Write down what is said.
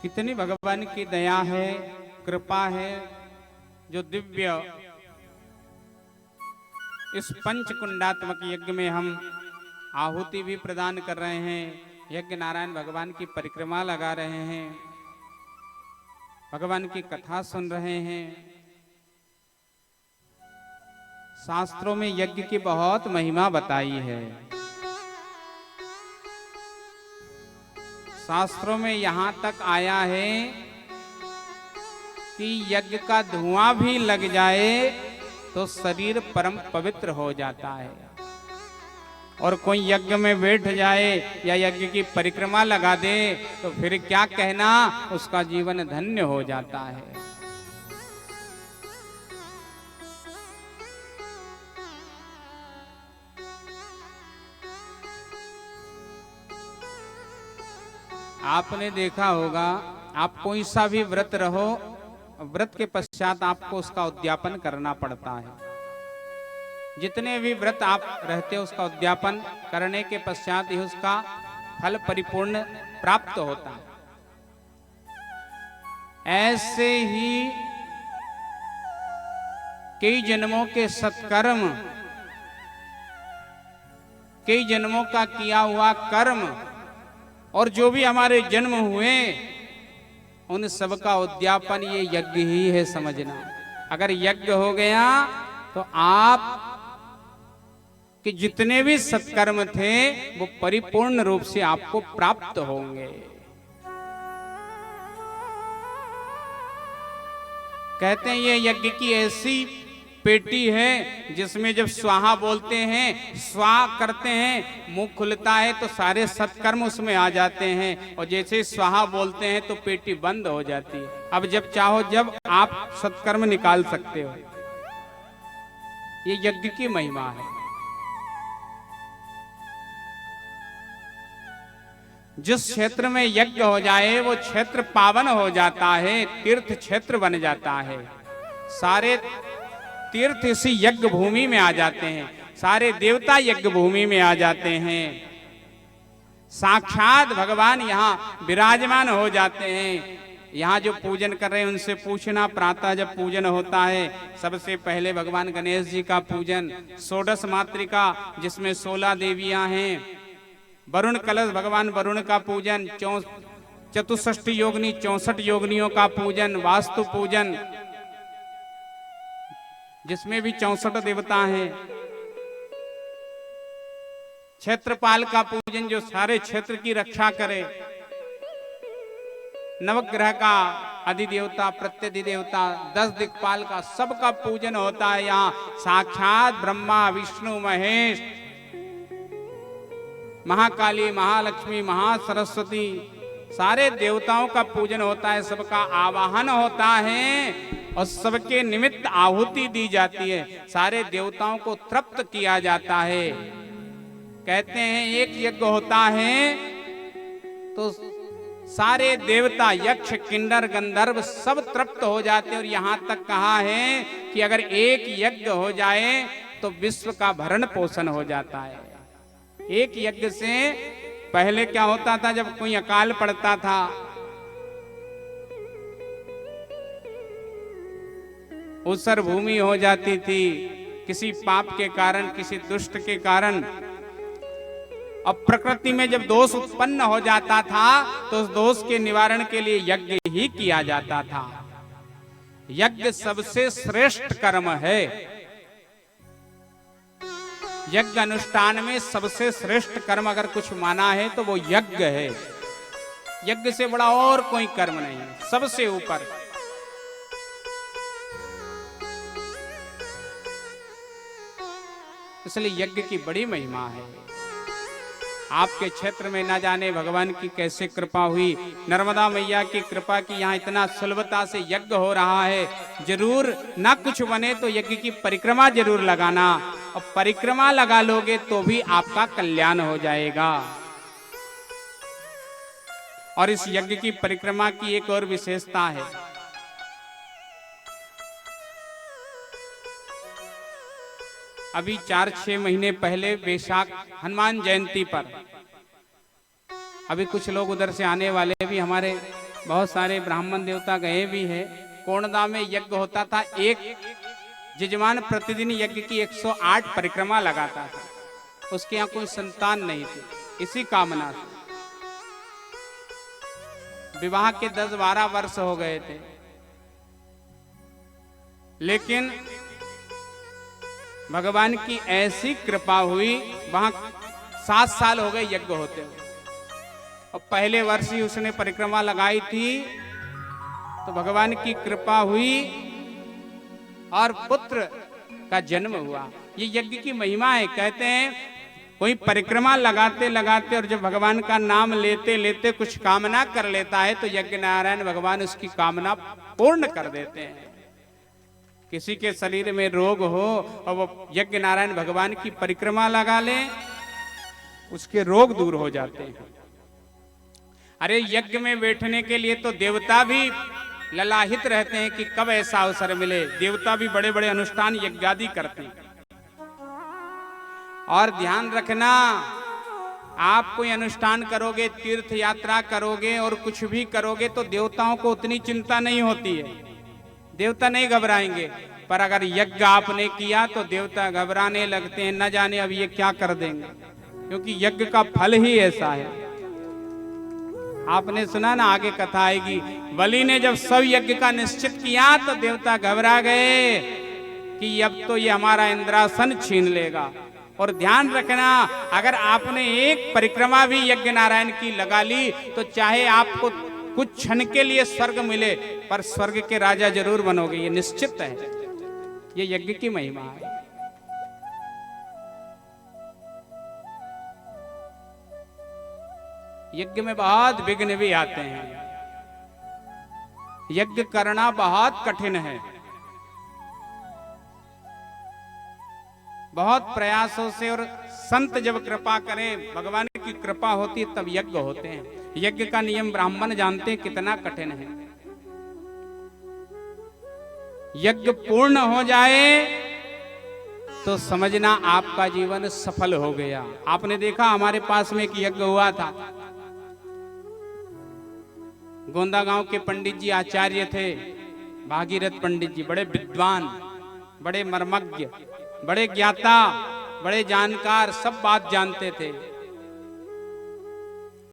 कितनी भगवान की दया है, कृपा है, जो दिव्य इस पंचकुंडात्मक यज्ञ में हम आहुति भी प्रदान कर रहे हैं, यज्ञ नारायण भगवान की परिक्रमा लगा रहे हैं, भगवान की कथा सुन रहे हैं। शास्त्रों में यज्ञ की बहुत महिमा बताई है। शास्त्रों में यहां तक आया है कि यज्ञ का धुआं भी लग जाए तो शरीर परम पवित्र हो जाता है, और कोई यज्ञ में बैठ जाए या यज्ञ की परिक्रमा लगा दे तो फिर क्या कहना, उसका जीवन धन्य हो जाता है। आपने देखा होगा, आप कोई सा भी व्रत रहो, व्रत के पश्चात आपको उसका उद्यापन करना पड़ता है। जितने भी व्रत आप रहते हो उसका उद्यापन करने के पश्चात ही उसका फल परिपूर्ण प्राप्त होता है। ऐसे ही कई जन्मों के सत्कर्म, कई जन्मों का किया हुआ कर्म और जो भी हमारे जन्म हुए उन सब का उद्यापन ये यज्ञ ही है, समझना। अगर यज्ञ हो गया तो आप कि जितने भी सत्कर्म थे वो परिपूर्ण रूप से आपको प्राप्त होंगे। कहते हैं ये यज्ञ की ऐसी पेटी है जिसमें जब स्वाहा बोलते हैं, स्वाहा करते हैं, मुंह खुलता है तो सारे सत्कर्म उसमें आ जाते हैं, और जैसे स्वाहा बोलते हैं तो पेटी बंद हो जाती है। अब जब चाहो जब आप सत्कर्म निकाल सकते हो। ये यज्ञ की महिमा है। जिस क्षेत्र में यज्ञ हो जाए वो क्षेत्र पावन हो जाता है, तीर्थ क्षेत्र बन जाता है। सारे तीर्थ इसी यज्ञ भूमि में आ जाते हैं, सारे देवता यज्ञ भूमि में आ जाते हैं। साक्षात भगवान यहाँ विराजमान हो जाते हैं। यहाँ जो पूजन कर रहे हैं उनसे पूछना, प्रातः जब पूजन होता है सबसे पहले भगवान गणेश जी का पूजन, षोडश मातृका जिसमें 16 देवियां हैं, वरुण कलश भगवान वरुण का पूजन, चतुष्षष्टि योगिनी 64 योगिनियों का पूजन, वास्तु पूजन जिसमें भी 64 देवता हैं, क्षेत्रपाल का पूजन जो सारे क्षेत्र की रक्षा करे, नवग्रह का अधिदेवता, प्रत्यधिदेवता, 10 दिक्पाल का सबका पूजन होता है। यहाँ साक्षात ब्रह्मा विष्णु महेश, महाकाली, महालक्ष्मी, महासरस्वती, सारे देवताओं का पूजन होता है, सबका आवाहन होता है और सबके निमित्त आहुति दी जाती है। सारे देवताओं को तृप्त किया जाता है। कहते हैं एक यज्ञ होता है तो सारे देवता, यक्ष, किन्नर, गंधर्व सब तृप्त हो जाते हैं। और यहाँ तक कहा है कि अगर एक यज्ञ हो जाए तो विश्व का भरण पोषण हो जाता है। एक यज्ञ से पहले क्या होता था, जब कोई अकाल पड़ता था ऊसर भूमि हो जाती थी किसी पाप के कारण, किसी दुष्ट के कारण। अब प्रकृति में जब दोष उत्पन्न हो जाता था तो उस दोष के निवारण के लिए यज्ञ ही किया जाता था। यज्ञ सबसे श्रेष्ठ कर्म है। यज्ञ अनुष्ठान में सबसे श्रेष्ठ कर्म अगर कुछ माना है तो वो यज्ञ है। यज्ञ से बड़ा और कोई कर्म नहीं है, सबसे ऊपर। इसलिए यज्ञ की बड़ी महिमा है। आपके क्षेत्र में ना जाने भगवान की कैसे कृपा हुई, नर्मदा मैया की कृपा की यहाँ इतना सुलभता से यज्ञ हो रहा है। जरूर ना कुछ बने तो यज्ञ की परिक्रमा जरूर लगाना, और परिक्रमा लगा लोगे तो भी आपका कल्याण हो जाएगा। और इस यज्ञ की परिक्रमा की एक और विशेषता है। अभी 4-6 महीने पहले वैशाख हनुमान जयंती पर, अभी कुछ लोग उधर से आने वाले भी हमारे बहुत सारे ब्राह्मण देवता गए भी है। कोणदा में यज्ञ होता था, एक यजमान प्रतिदिन यज्ञ की 108 परिक्रमा लगाता था। उसके यहाँ कोई संतान नहीं थी, इसी कामना से विवाह के 10-12 वर्ष हो गए थे, लेकिन भगवान की ऐसी कृपा हुई, वहां 7 साल हो गए यज्ञ होते हुए, और पहले वर्ष ही उसने परिक्रमा लगाई थी तो भगवान की कृपा हुई और पुत्र का जन्म हुआ। ये यज्ञ की महिमा है। कहते हैं कोई परिक्रमा लगाते लगाते और जब भगवान का नाम लेते लेते कुछ कामना कर लेता है तो यज्ञ नारायण भगवान उसकी कामना पूर्ण कर देते हैं। किसी के शरीर में रोग हो और वो यज्ञ नारायण भगवान की परिक्रमा लगा ले, उसके रोग दूर हो जाते हैं। अरे यज्ञ में बैठने के लिए तो देवता भी ललाहित रहते हैं कि कब ऐसा अवसर मिले। देवता भी बड़े बड़े अनुष्ठान यज्ञादि करते हैं। और ध्यान रखना, आप कोई अनुष्ठान करोगे, तीर्थ यात्रा करोगे और कुछ भी करोगे तो देवताओं को उतनी चिंता नहीं होती है, देवता नहीं घबराएंगे। पर अगर यज्ञ आपने किया तो देवता घबराने लगते हैं, न जाने अब ये क्या कर देंगे, क्योंकि यज्ञ का फल ही ऐसा है। आपने सुना ना, आगे कथा आएगी, बलि ने जब सब यज्ञ का निश्चित किया तो देवता घबरा गए कि अब तो ये हमारा इंद्रासन छीन लेगा। और ध्यान रखना, अगर आपने एक परिक्रमा भी यज्ञ नारायण की लगा ली तो चाहे आपको कुछ क्षण के लिए स्वर्ग मिले, पर स्वर्ग के राजा जरूर बनोगे, ये निश्चित है। ये यज्ञ की महिमा है। यज्ञ में बहुत विघ्न भी आते हैं, यज्ञ करना बहुत कठिन है। बहुत प्रयासों से, और संत जब कृपा करें, भगवान की कृपा होती है तब यज्ञ होते हैं। यज्ञ का नियम ब्राह्मण जानते हैं कितना कठिन है। यज्ञ पूर्ण हो जाए तो समझना आपका जीवन सफल हो गया। आपने देखा हमारे पास में एक यज्ञ हुआ था, गोंदा गांव के पंडित जी आचार्य थे, भागीरथ पंडित जी, बड़े विद्वान, बड़े मर्मज्ञ, बड़े ज्ञाता, बड़े जानकार, सब बात जानते थे।